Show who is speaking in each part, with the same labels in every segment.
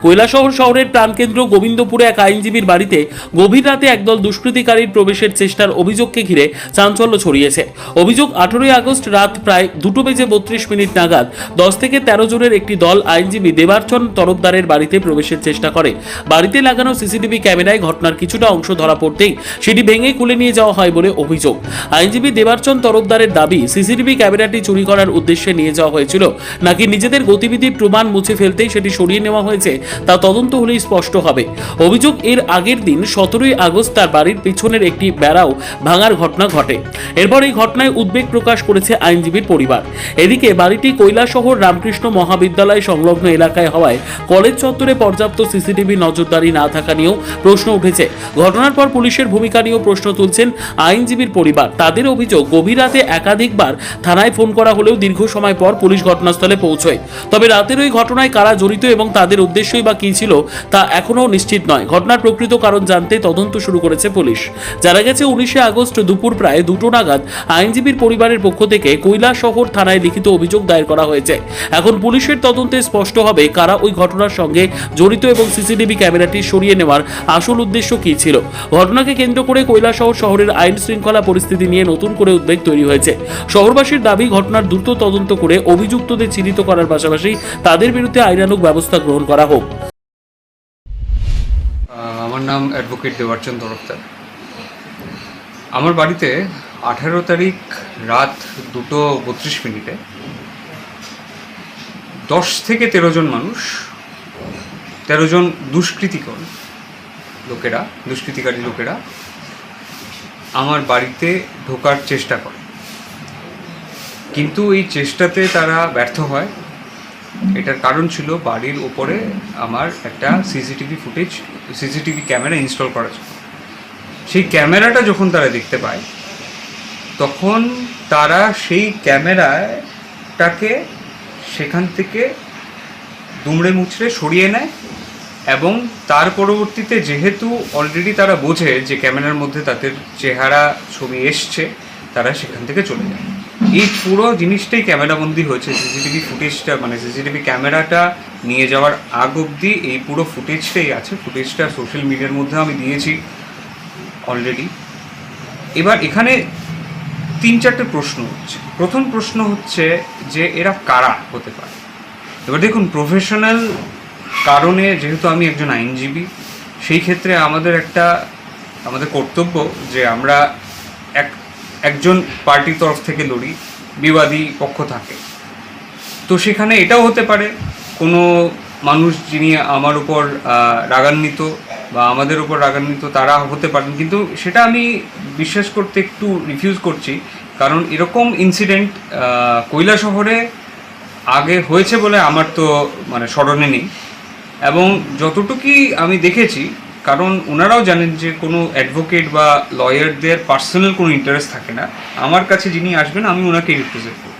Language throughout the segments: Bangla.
Speaker 1: কৈলাসহর শহরের প্রাণকেন্দ্র গোবিন্দপুরে এক আইনজীবীর বাড়িতে গভীর রাতে একদল দুষ্কৃতিকারীর প্রবেশের চেষ্টার অভিযোগকে ঘিরে চাঞ্চল্য ছড়িয়েছে। অভিযোগ 18 আগস্ট রাত প্রায় 2:32 নাগাদ 10 থেকে 13 জনের একটি দল আইনজীবী দেবার্চন তরফদারের বাড়িতে প্রবেশের চেষ্টা করে। বাড়িতে লাগানো সিসিটিভি ক্যামেরায় ঘটনার কিছুটা অংশ ধরা পড়তেই সেটি ভেঙে খুলে নিয়ে যাওয়া হয় বলে অভিযোগ। আইনজীবী দেবার্চন তরফদারের দাবি, সিসিটিভি ক্যামেরাটি চুরি করার উদ্দেশ্যে নিয়ে যাওয়া হয়েছিল নাকি নিজেদের গতিবিধির প্রমাণ মুছে ফেলতেই সেটি সরিয়ে নেওয়া হয়েছে তা তদন্ত হলেই স্পষ্ট হবে। অভিযোগ, এর আগের দিন 17 আগস্ট তার বাড়ির পিছনের একটি বেড়াও ভাঙার ঘটনা ঘটে। এরপর এই ঘটনায় উদ্বেগ প্রকাশ করেছে আইনজীবীর পরিবার। এদিকে বাড়িটি কৈলাসহর রামকৃষ্ণ মহাবিদ্যালয় সংলগ্ন এলাকায় হওয়ায় কলেজ চত্বরে পর্যাপ্ত সিসিটিভি নজরদারি না থাকা নিয়েও প্রশ্ন উঠেছে। ঘটনার পর পুলিশের ভূমিকা নিয়েও প্রশ্ন তুলছেন আইনজীবীর পরিবার। তাদের অভিযোগ, গভীর রাতে একাধিকবার থানায় ফোন করা হলেও দীর্ঘ সময় পর পুলিশ ঘটনাস্থলে পৌঁছয়। তবে রাতের ওই ঘটনায় কারা জড়িত এবং তাদের উদ্দেশ্যই বা কি ছিল তা এখনও নিশ্চিত নয়। ঘটনার প্রকৃত কারণ জানতে তদন্ত শুরু করেছে পুলিশ। জানা গেছে 19 আগস্ট দুপুর প্রায় 2টো নাগাদ আইনজীবীর পরিবারের পক্ষ থেকে কৈলাসহর থানায় লিখিত অভিযোগ দায়ের করা হয়েছে। এখন পুলিশের তদন্তে স্পষ্ট হবে কারা ওই ঘটনার সঙ্গে জড়িত এবং সিসিটিভি ক্যামেরাটি সরিয়ে নেওয়ার আসল উদ্দেশ্য কি ছিল। ঘটনাকে কেন্দ্র করে কৈলাসহর শহরের আইন শৃঙ্খলা পরিস্থিতি নিয়ে নতুন করে উদ্বেগ তৈরি হয়েছে। শহরবাসীর দাবি, ঘটনার দ্রুত তদন্ত করে অভিযুক্তদের চিহ্নিত করার পাশাপাশি তাদের বিরুদ্ধে আইনানুগ ব্যবস্থা গ্রহণ করা হোক।
Speaker 2: আমার নাম অ্যাডভোকেট দেবার্চন তরফদার। আমার বাড়িতে 18 তারিখ রাত 2:32 10 থেকে 13 জন মানুষ, 13 জন দুষ্কৃতিকারী লোকেরা আমার বাড়িতে ঢোকার চেষ্টা করে, কিন্তু এই চেষ্টাতে তারা ব্যর্থ হয়। এটার কারণ ছিল বাড়ির ওপরে আমার একটা সিসিটিভি ক্যামেরা ইনস্টল করা ছিল। সেই ক্যামেরাটা যখন তারা দেখতে পায়, তখন তারা সেই ক্যামেরাটাকে সেখান থেকে দুমড়ে মুচড়ে সরিয়ে নেয় এবং তার পরবর্তীতে যেহেতু অলরেডি তারা বোঝে যে ক্যামেরার মধ্যে তাদের চেহারা ছবি এসছে, তারা সেখান থেকে চলে যায়। এই পুরো জিনিসটাই ক্যামেরাবন্দি হয়েছে। সিসিটিভি ফুটেজটা, মানে সিসিটিভি ক্যামেরাটা নিয়ে যাওয়ার আগ অবধি এই পুরো ফুটেজটাই আছে। ফুটেজটা সোশ্যাল মিডিয়ার মধ্যে আমি দিয়েছি অলরেডি। এবার এখানে 3-4টে প্রশ্ন হচ্ছে। প্রথম প্রশ্ন হচ্ছে যে এরা কারা হতে পারে। এবার দেখুন, প্রফেশনাল কারণে যেহেতু আমি একজন আইনজীবী, সেই ক্ষেত্রে আমাদের কর্তব্য যে আমরা একজন পার্টির তরফ থেকে লড়ি, বিবাদী পক্ষ থাকে। তো সেখানে এটাও হতে পারে কোনো মানুষ যিনি আমার উপর রাগান্বিত বা আমাদের উপর রাগান্বিত, তারা হতে পারেন, কিন্তু সেটা আমি বিশ্বাস করতে একটু রিফিউজ করছি। কারণ এরকম ইনসিডেন্ট কৈলাসহরে আগে হয়েছে বলে আমার তো স্মরণে নেই। এবং যতটুকুই আমি দেখেছি, কারণ ওনারাও জানেন যে কোনো অ্যাডভোকেট বা লয়ারদের পার্সোনাল কোনো ইন্টারেস্ট থাকে না। আমার কাছে যিনি আসবেন আমি ওনাকে রিপ্রেজেন্ট করব।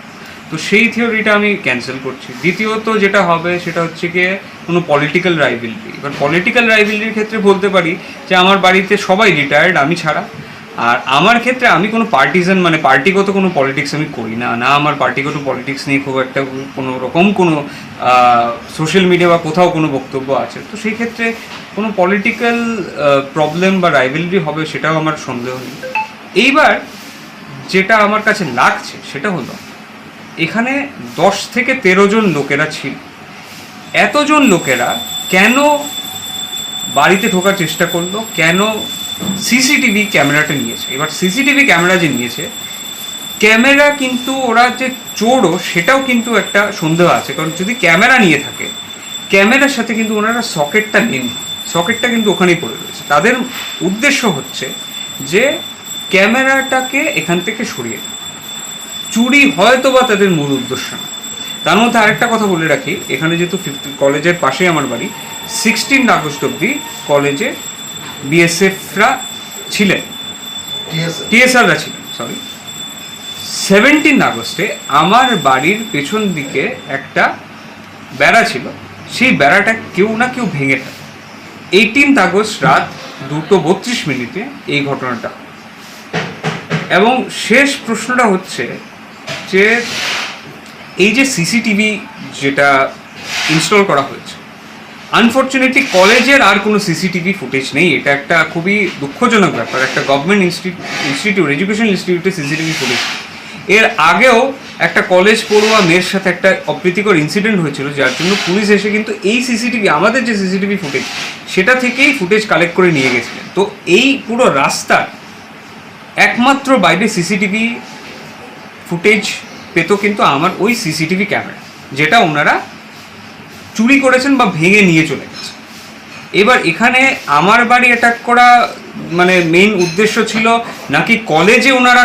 Speaker 2: তো সেই থিওরিটা আমি ক্যান্সেল করছি। দ্বিতীয়ত যেটা হবে সেটা হচ্ছে গিয়ে কোনো পলিটিক্যাল রাইভেলরি। এবার পলিটিক্যাল রাইভেলরির ক্ষেত্রে বলতে পারি যে আমার বাড়িতে সবাই রিটায়ার্ড, আমি ছাড়া। আর আমার ক্ষেত্রে আমি কোনো পার্টিজান পার্টিগত কোনো পলিটিক্স আমি করি না। আমার পার্টিগত পলিটিক্স নিয়ে খুব একটা কোনো রকম কোনো সোশ্যাল মিডিয়া বা কোথাও কোনো বক্তব্য আছে। তো সেই ক্ষেত্রে কোনো পলিটিক্যাল প্রবলেম বা রাইভেলরি হবে সেটাও আমার সন্দেহ নেই। এইবার যেটা আমার কাছে লাগছে সেটা হলো, এখানে 10 থেকে 13 জন লোকেরা ছিল। এতজন লোকেরা কেন বাড়িতে ঢোকার চেষ্টা করলো, কেন সিসিটিভি ক্যামেরাটা নিয়েছে? এবার সিসিটিভি ক্যামেরা যে নিয়েছে, ক্যামেরা কিন্তু ওরা যে চোরও সেটাও কিন্তু একটা সন্দেহ আছে। কারণ যদি ক্যামেরা নিয়ে থাকে, ক্যামেরার সাথে কিন্তু ওনারা সকেটটা কিন্তু ওখানেই পড়ে রয়েছে। তাদের উদ্দেশ্য হচ্ছে যে ক্যামেরাটাকে এখান থেকে সরিয়ে দেয়। চুরি হয়তো বা তাদের মূল উদ্দেশ্য না। তার মধ্যে আরেকটা কথা বলে রাখি, এখানে যেহেতু কলেজের পাশেই আমার বাড়ি, 16 আগস্ট অবধি কলেজে বিএসএফরা ছিলেন, টিএসআররা ছিলেন, 17 আগস্টে আমার বাড়ির পেছন দিকে একটা বেড়া ছিল, সেই বেড়াটা কেউ না কেউ ভেঙে দেয়। 18 আগস্ট রাত 2:32 এই ঘটনাটা। এবং শেষ প্রশ্নটা হচ্ছে যে এই যে সিসিটিভি যেটা ইনস্টল করা হয়েছে, আনফর্চুনেটলি কলেজের আর কোনো সিসিটিভি ফুটেজ নেই। এটা একটা খুবই দুঃখজনক ব্যাপার, একটা গভর্নমেন্ট ইনস্টিটিউট, এডুকেশন ইনস্টিটিউটে সিসিটিভি ফুটেজ। এর আগেও একটা কলেজ পড়ুয়া মেয়ের সাথে একটা অপ্রীতিকর ইনসিডেন্ট হয়েছিল, যার জন্য পুলিশ এসে কিন্তু এই সিসিটিভি, আমাদের যে সিসিটিভি ফুটেজ, সেটা থেকেই ফুটেজ কালেক্ট করে নিয়ে গেছিলেন। তো এই পুরো রাস্তার একমাত্র বাইরে সিসিটিভি ফুটেজ পেতো কিন্তু আমার ওই সিসিটিভি ক্যামেরা, যেটা ওনারা চুরি করেছেন বা ভেঙে নিয়ে চলে গেছে। এবার এখানে আমার বাড়ি অ্যাটাক করা মানে মেইন উদ্দেশ্য ছিল নাকি কলেজে ওনারা